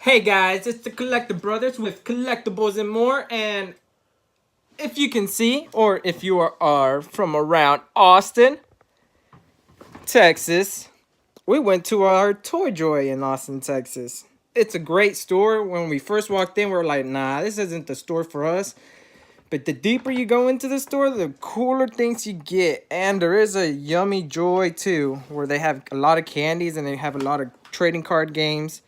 Hey guys, it's the Collector Brothers with Collectibles and more, and if you can see, or if you are from around Austin, Texas, we went to our Toy Joy in Austin, Texas. It's a great store. When we first walked in, we were like, nah, this isn't the store for us. But the deeper you go into the store, the cooler things you get. And there is a Yummy Joy too, where they have a lot of candies and they have a lot of trading card games.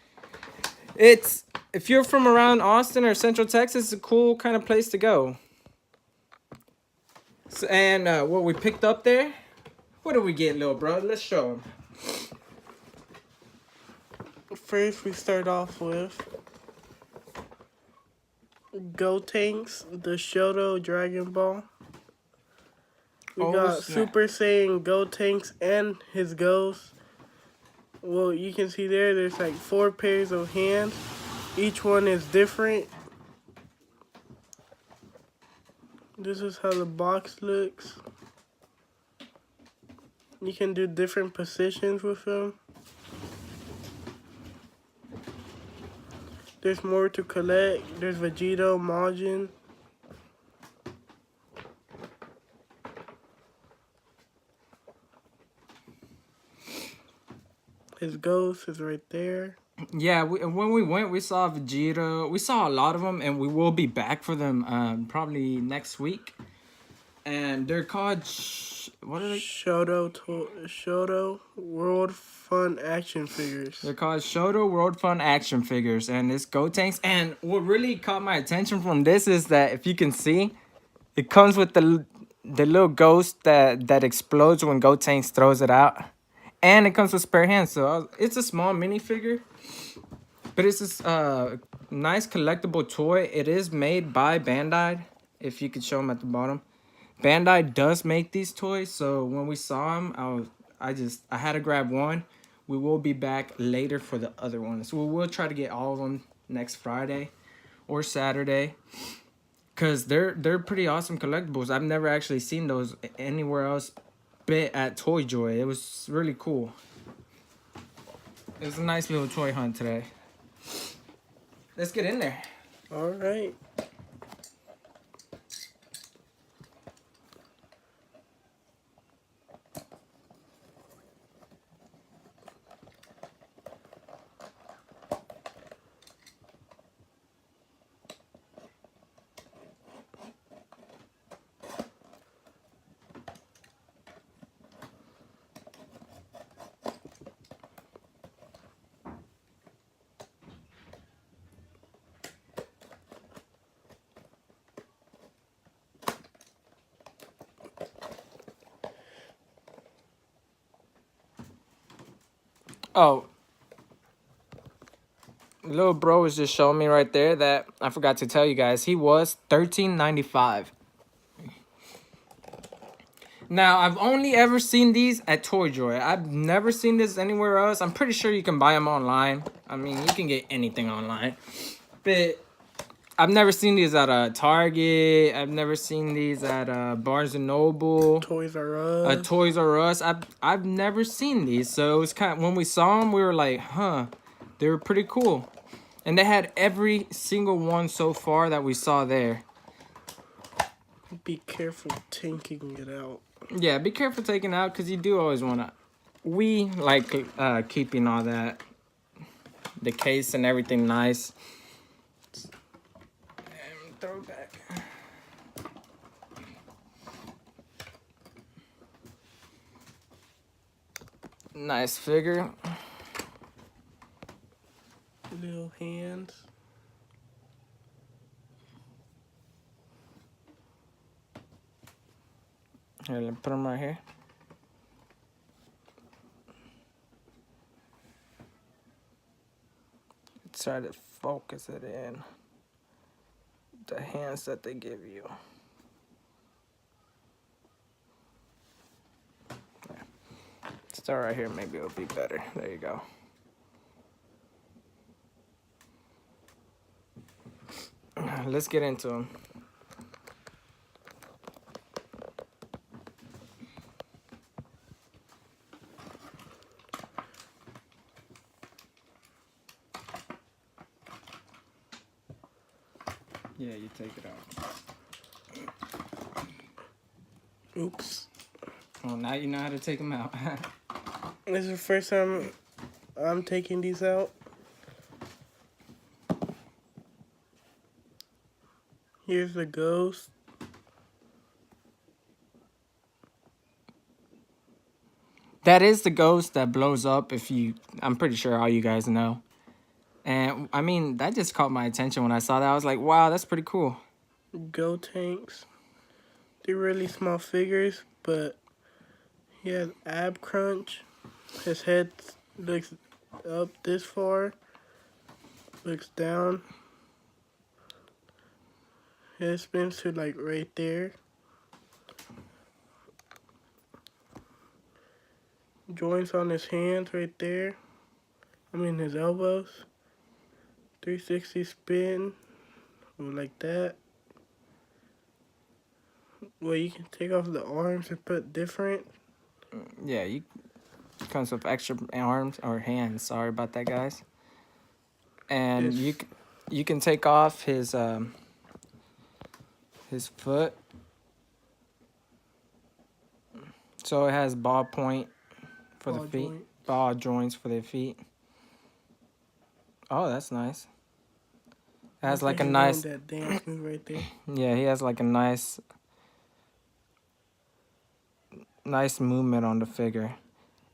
It's, if you're from around Austin or Central Texas, it's a cool kind of place to go. So, and what we picked up there, what did we get, little bro? Let's show them. First, we start off with Gotenks, the Shoto Dragon Ball. We got snap. Super Saiyan Gotenks and his ghost. Well, you can see there's like 4 pairs of hands. Each one is different. This is how the box looks. You can do different positions with them. There's more to collect. There's Vegito, Majin. His ghost is right there. Yeah, when we went, we saw Vegeta. We saw a lot of them, and we will be back for them probably next week. And they're called, what are they? Shoto World Fun Action Figures. They're called Shoto World Fun Action Figures, and it's Gotenks. And what really caught my attention from this is that if you can see, it comes with the little ghost that explodes when Gotenks throws it out, and it comes with spare hands. So it's a small minifigure, but it's this nice collectible toy. It is made by Bandai. If you could show them at the bottom, Bandai does make these toys. So when we saw them, I had to grab one. We will be back later for the other ones. We will try to get all of them next Friday or Saturday, because they're pretty awesome collectibles. I've never actually seen those anywhere else but at Toy Joy. It was really cool. It was a nice little toy hunt today. Let's get in there. All right. Oh, little bro was just showing me right there that I forgot to tell you guys. He was $13.95. Now, I've only ever seen these at Toy Joy. I've never seen this anywhere else. I'm pretty sure you can buy them online. I mean, you can get anything online. But I've never seen these at Target. I've never seen these at Barnes & Noble. Toys R Us. Toys R Us. I've never seen these. So it was kind of, when we saw them, we were like, huh. They were pretty cool. And they had every single one so far that we saw there. Be careful taking it out. Yeah, be careful taking it out, because you do always want to. We like keeping all that, the case and everything nice. And throw it back. Nice figure. Little hands. Here, let me put them right here. Try to focus it in. The hands that they give you. Start right here, maybe it'll be better. There you go. Let's get into them. Yeah, you take it off. Oops. Well, now you know how to take them out. This is the first time I'm taking these out. Here's the ghost. That is the ghost that blows up. I'm pretty sure all you guys know. And I mean, that just caught my attention when I saw that. I was like, wow, that's pretty cool. Gotenks. They're really small figures, but he has ab crunch. His head looks up this far. Looks down. Head spins to like right there. Joints on his hands right there. I mean his elbows. 360 spin. Like that. Well, you can take off the arms and put different. Yeah, you comes with extra arms or hands. Sorry about that, guys. And you can take off his foot. So it has ball point for the feet. Ball joints for the feet. Oh, that's nice. It has like a nice that dance move right there. Yeah, he has like a nice movement on the figure.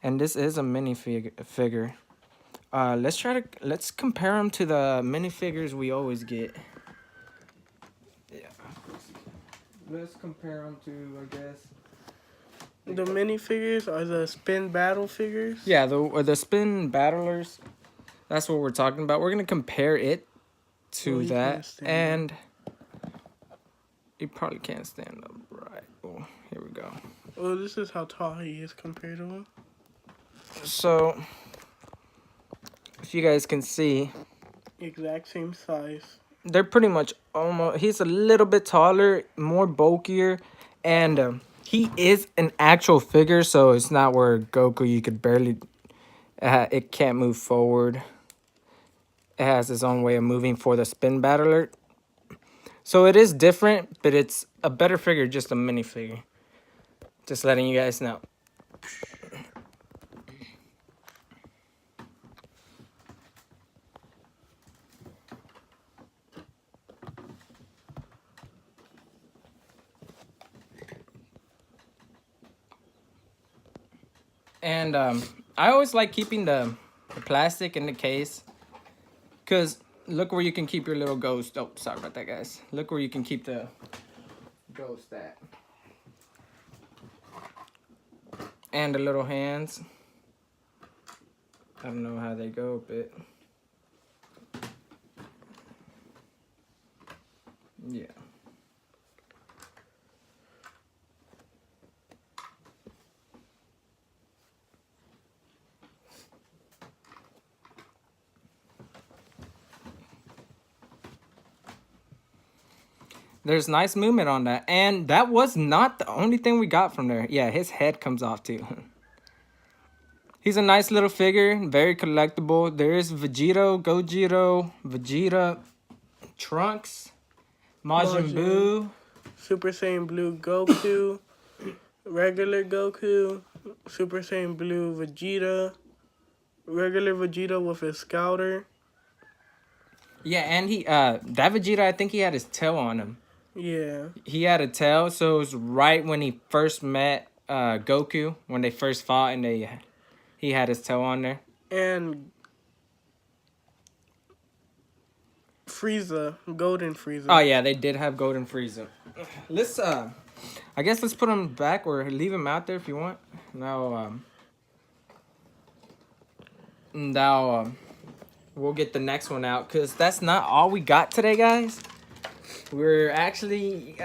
And this is a minifigure. Let's compare them to the minifigures we always get. Yeah. Let's compare them to, I guess. The minifigures are the spin battle figures. Yeah, the spin battlers. That's what we're talking about. We're gonna compare it to that, and you probably can't stand up right. Oh, here we go. Well, this is how tall he is compared to him. So, if you guys can see, exact same size. They're pretty much almost. He's a little bit taller, more bulkier, and he is an actual figure. So it's not where Goku you could barely. It can't move forward. It has its own way of moving for the spin battler. So it is different, but it's a better figure, just a minifigure. Just letting you guys know. And I always like keeping the plastic in the case. Because look where you can keep your little ghost. Oh, sorry about that, guys. Look where you can keep the ghost at. And the little hands. I don't know how they go, but yeah. There's nice movement on that. And that was not the only thing we got from there. Yeah, his head comes off too. He's a nice little figure. Very collectible. There is Vegito, Gogeta, Vegeta, Trunks, Majin Buu, Super Saiyan Blue Goku, regular Goku, Super Saiyan Blue Vegeta, regular Vegeta with his scouter. Yeah, and he that Vegeta, I think he had his tail on him. Yeah. He had a tail, so it was right when he first met Goku, when they first fought, and he had his tail on there. And Frieza, Golden Frieza. Oh yeah, they did have Golden Frieza. Let's I guess let's put him back or leave him out there if you want. Now we'll get the next one out, because that's not all we got today, guys. We're actually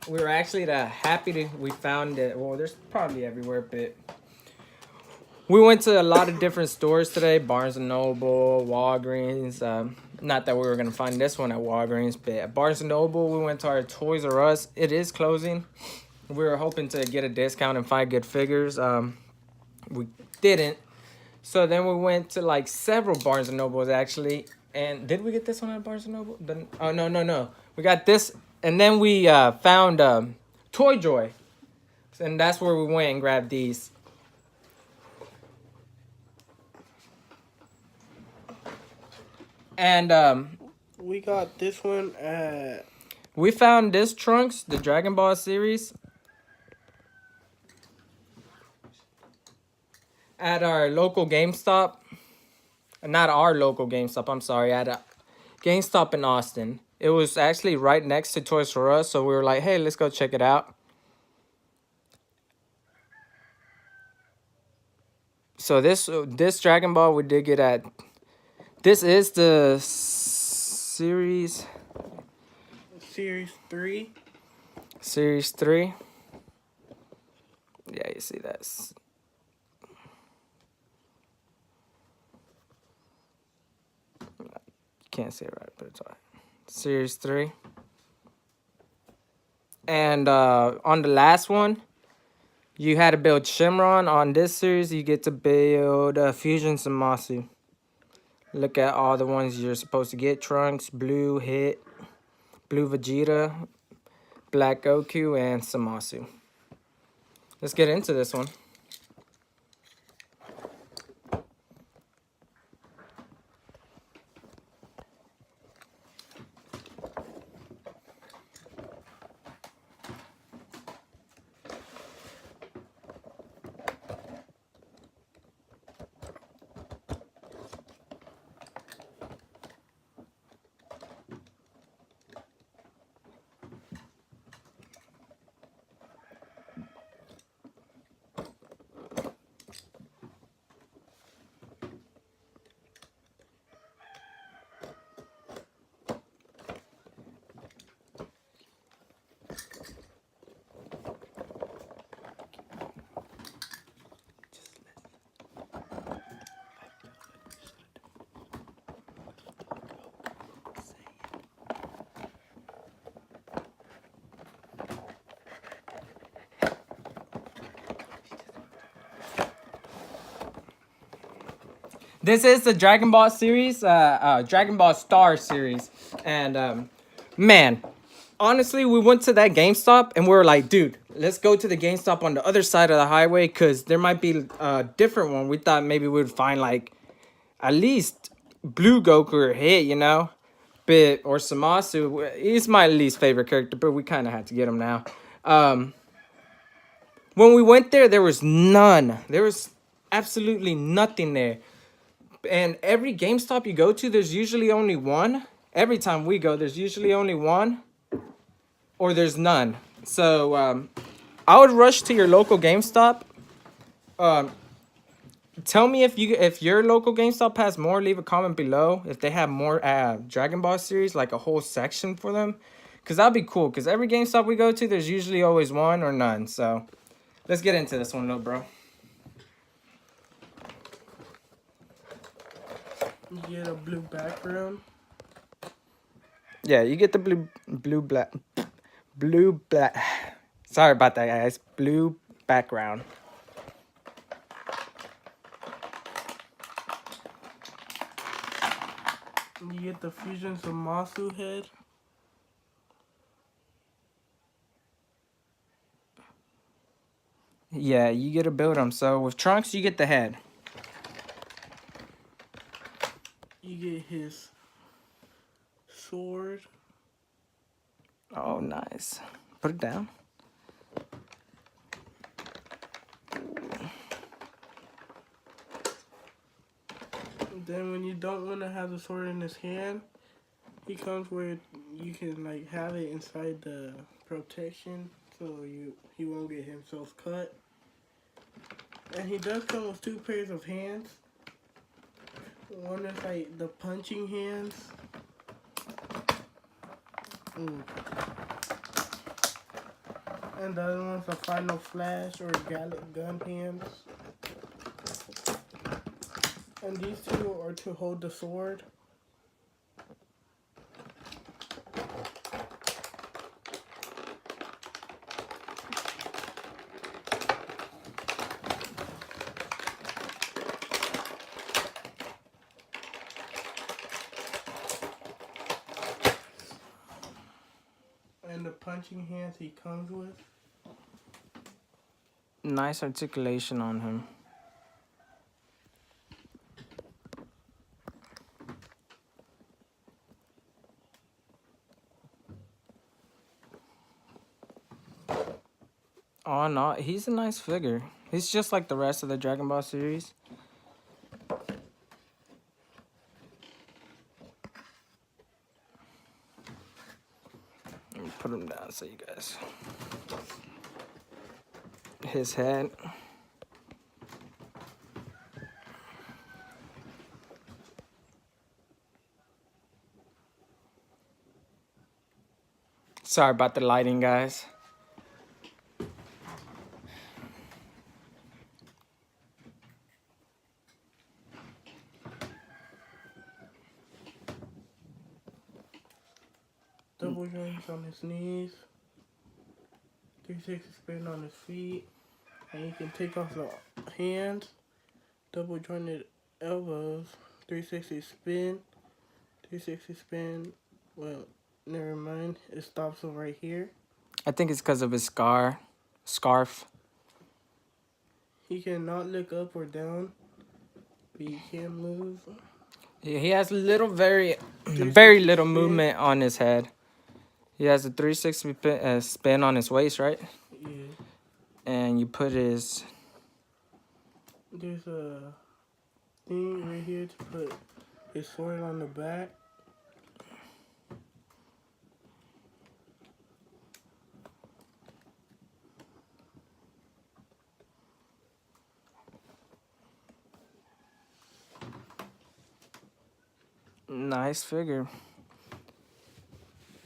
happy we found it. Well, there's probably everywhere, but we went to a lot of different stores today. Barnes & Noble, Walgreens. Not that we were going to find this one at Walgreens, but at Barnes & Noble, we went to our Toys R Us. It is closing. We were hoping to get a discount and find good figures. We didn't. So then we went to like several Barnes & Nobles actually. And did we get this one at Barnes & Noble? Oh, no. We got this, and then we found Toy Joy. And that's where we went and grabbed these. And we got this one at... we found this Trunks, the Dragon Ball series, at our local GameStop. Not our local GameStop, I'm sorry. At a GameStop in Austin. It was actually right next to Toys R Us, so we were like, hey, let's go check it out. So this Dragon Ball we did get at... This is the Series 3. Series 3. Yeah, you see that. You can't see it right, but it's all right. Series 3. And on the last one, you had to build Shenron. On this series, you get to build Fusion Zamasu. Look at all the ones you're supposed to get. Trunks, Blue Hit, Blue Vegeta, Black Goku, and Zamasu. Let's get into this one. This is the Dragon Ball series, Dragon Ball Star series. And, man, honestly, we went to that GameStop and we were like, dude, let's go to the GameStop on the other side of the highway because there might be a different one. We thought maybe we would find, like, at least Blue Goku or Hit, you know? Or Zamasu. He's my least favorite character, but we kind of had to get him now. When we went there was none. There was absolutely nothing there. And every GameStop you go to, there's usually only one. Every time we go, there's usually only one. Or there's none. So, I would rush to your local GameStop. Tell me if your local GameStop has more. Leave a comment below. If they have more Dragon Ball series, like a whole section for them. Because that'd be cool. Because every GameStop we go to, there's usually always one or none. So, let's get into this one, little bro. You get a blue background. Yeah, you get the blue black. Sorry about that, guys. Blue background. You get the Fusion Zamasu head. Yeah, you get to build them. So with Trunks, you get the head. You get his sword. Oh, nice. Put it down. Then when you don't want to have the sword in his hand, he comes where you can like have it inside the protection so he won't get himself cut. And he does come with 2 pairs of hands. One is like the punching hands. And the other one's the final flash or Gallic gun hands. And these 2 are to hold the sword. the punching hands he comes with. Nice articulation on him. Oh no, he's a nice figure. He's just like the rest of the Dragon Ball series. Let me put him down so you guys. His head. Sorry about the lighting, guys. Double joints on his knees. 360 spin on his feet. And you can take off the hands. Double jointed elbows. 360 spin. 360 spin. Well, never mind. It stops him right here. I think it's because of his scarf. He cannot look up or down, but he can move. He has very little movement on his head. He has a 360 spin on his waist, right? Yeah. And you put his... There's a thing right here to put his sword on the back. Nice figure.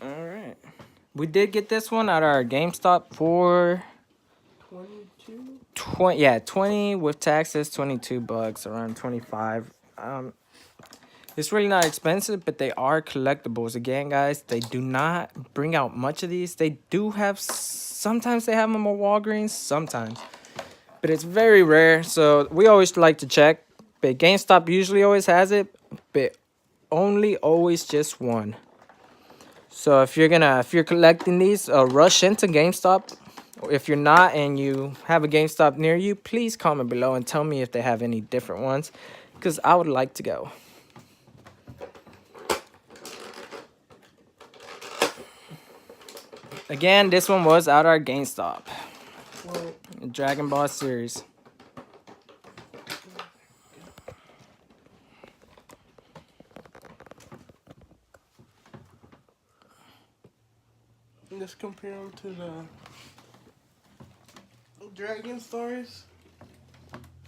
All right. We did get this one at our GameStop for 22? 20 with taxes, $22, around 25. It's really not expensive, but they are collectibles. Again, guys, they do not bring out much of these. They do have, sometimes they have them at Walgreens, sometimes. But it's very rare, so we always like to check. But GameStop usually always has it, but only always just one. So if you're collecting these, rush into GameStop. If you're not and you have a GameStop near you, please comment below and tell me if they have any different ones, because I would like to go. Again, this one was at our GameStop. Well, Dragon Ball series. let's compare them to the Dragon Stars.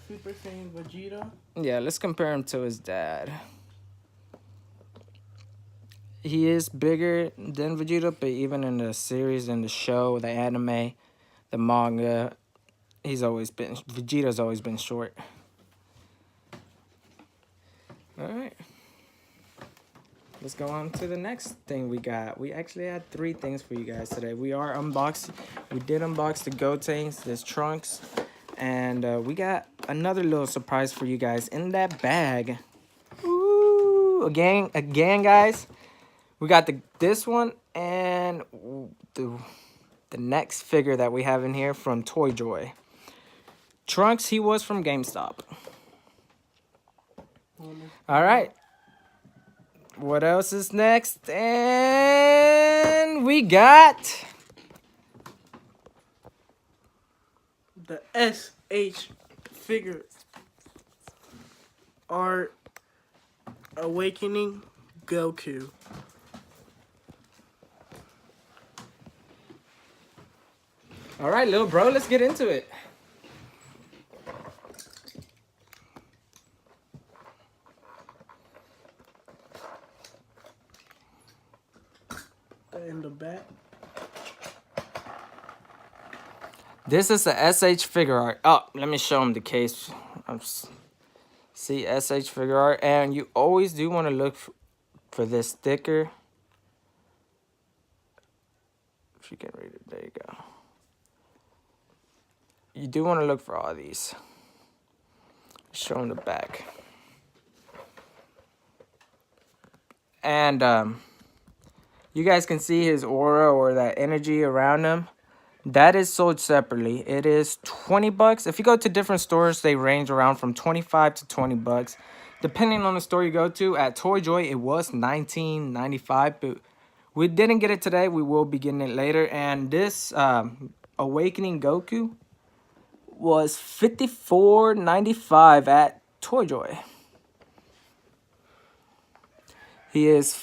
Super Saiyan Vegeta. Yeah, let's compare him to his dad. He is bigger than Vegeta, but even in the series, in the show, the anime, the manga, Vegeta's always been short. All right. Let's go on to the next thing we got. We actually had 3 things for you guys today. We did unbox the Gotenks, this Trunks, and we got another little surprise for you guys in that bag. Ooh, again, guys. We got this one and the next figure that we have in here from Toy Joy. Trunks, he was from GameStop. All right. What else is next? And we got the SHFiguart Awakening Goku. All right, little bro, let's get into it. In the back. This is the SHFiguart. Oh, let me show him the case. See, SHFiguart, and you always do want to look for this sticker. If you can read it, there you go. You do want to look for all these. Show them the back. And You guys can see his aura or that energy around him. That is sold separately. It is 20 bucks. If you go to different stores, they range around from 25 to 20 bucks. Depending on the store you go to. At Toy Joy, it was $19.95, but we didn't get it today. We will be getting it later. And this Awakening Goku was $54.95 at Toy Joy. He is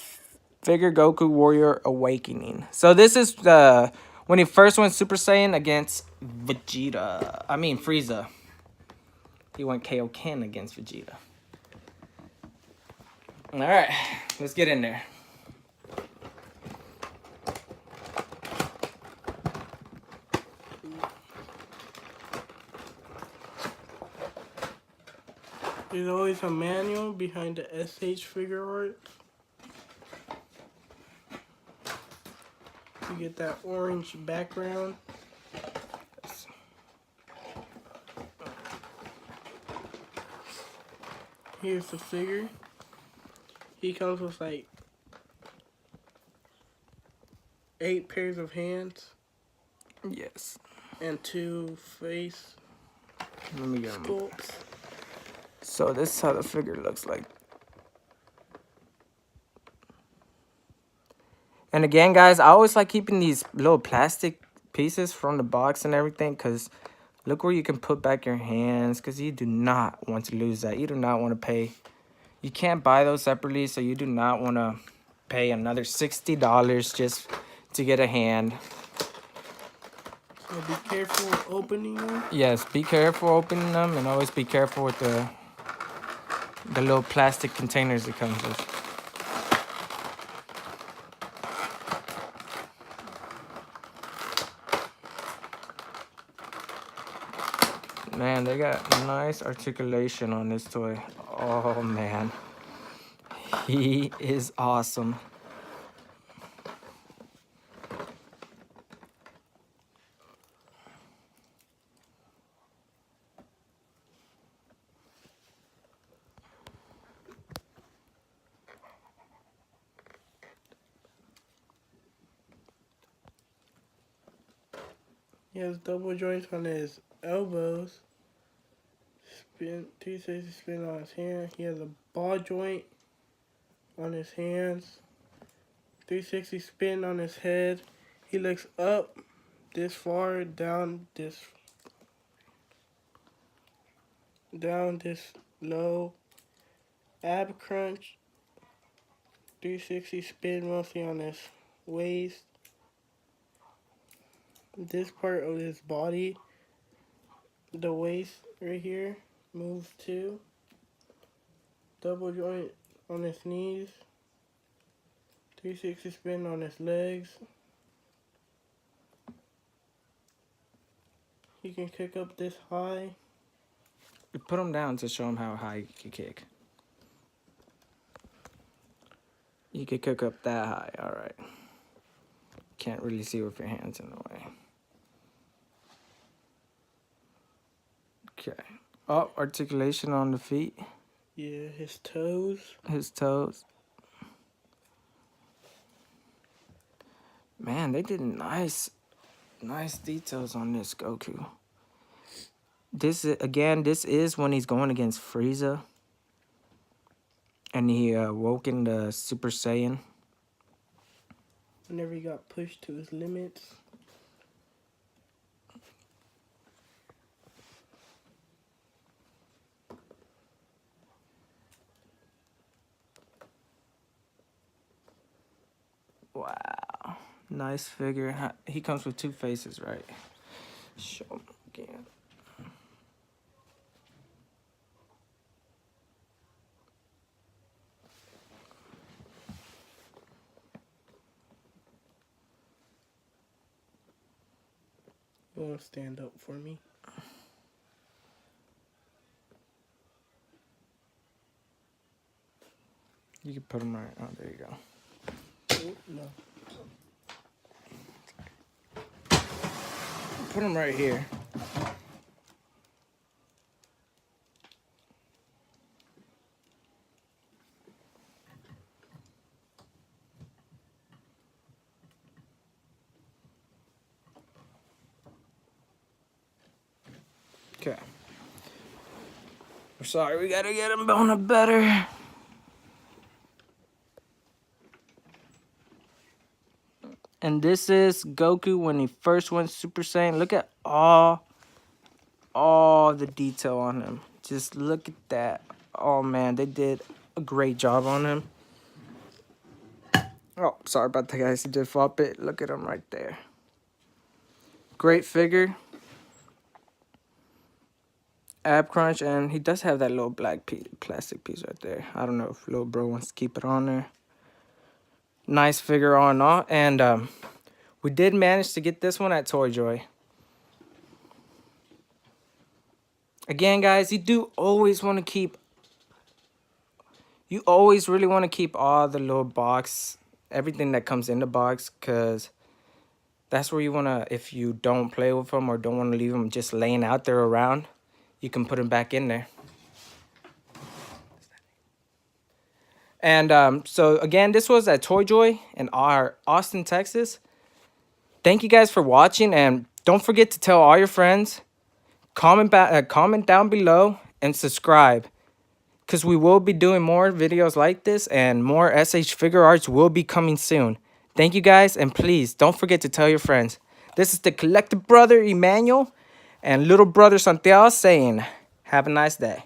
Figure Goku Warrior Awakening. So this is the when he first went Super Saiyan against Vegeta. I mean Frieza. He went Kaioken against Vegeta. All right, let's get in there. There's always a manual behind the SHFiguart. You get that orange background. Here's the figure. He comes with like 8 pairs of hands Yes. and 2 face Let me get him. sculpts. So this is how the figure looks like. And again, guys, I always like keeping these little plastic pieces from the box and everything, because look where you can put back your hands, because you do not want to lose that. You do not want to pay. You can't buy those separately, so you do not want to pay another $60 just to get a hand. So be careful opening them. Yes, be careful opening them, and always be careful with the little plastic containers it comes with. Man, they got nice articulation on this toy. Oh, man. He is awesome. He has double joints on his elbows. Spin 360 spin on his hand. He has a ball joint on his hands. 360 spin on his head. He looks up this far, down this low. Ab crunch. 360 spin mostly on his waist. This part of his body, the waist right here, moves too. Double joint on his knees. 360 spin on his legs. He can kick up this high. Put him down to show him how high you can kick. You can kick up that high. All right. Can't really see with your hands in the way. Okay. Oh, articulation on the feet. Yeah, his toes. His toes. Man, they did nice details on this Goku. This is when he's going against Frieza. And he awoken the Super Saiyan. Whenever he got pushed to his limits. Wow. Nice figure. He comes with 2 faces, right? Show him again. You want to stand up for me? You can put him right. Oh, there you go. Oh, no. Put him right here. Okay. We're sorry, we gotta get him on a better. And this is Goku when he first went Super Saiyan. Look at all the detail on him. Just look at that. Oh man, they did a great job on him. Oh, sorry about that, guys. He did flop it. Look at him right there. Great figure. Ab crunch, and he does have that little black plastic piece right there. I don't know if little bro wants to keep it on there. Nice figure all in all. And we did manage to get this one at Toy Joy. Again, guys, you always really want to keep all the little box, everything that comes in the box, because that's where you want to, if you don't play with them or don't want to leave them just laying out there around, you can put them back in there. And so again, this was at Toy Joy in Austin, Texas. Thank you guys for watching, and don't forget to tell all your friends, comment down below, and subscribe, because we will be doing more videos like this, and more SHFiguarts will be coming soon. Thank you guys, and please don't forget to tell your friends. This is the collective brother Emmanuel and little brother Santiago saying, have a nice day.